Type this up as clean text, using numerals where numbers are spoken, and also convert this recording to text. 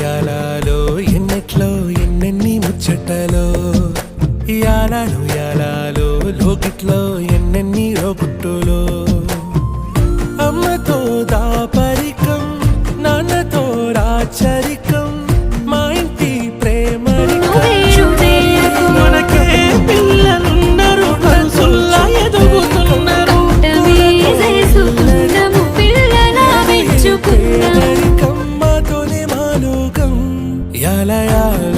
యాలాలో ఎన్నెట్లో ఎన్నెన్ని ముచ్చటలో యాలాలో లోకిట్లో ఎన్నెన్ని రోగుట్టులో అమ్మతో దాపరికం నాన్నతో రాచరికం మా ఇంటి మనకే పిల్లలున్నారు కల్సుల్లా ఎదుగుతున్నారు మాతోనే మాలోకం యాలయాలో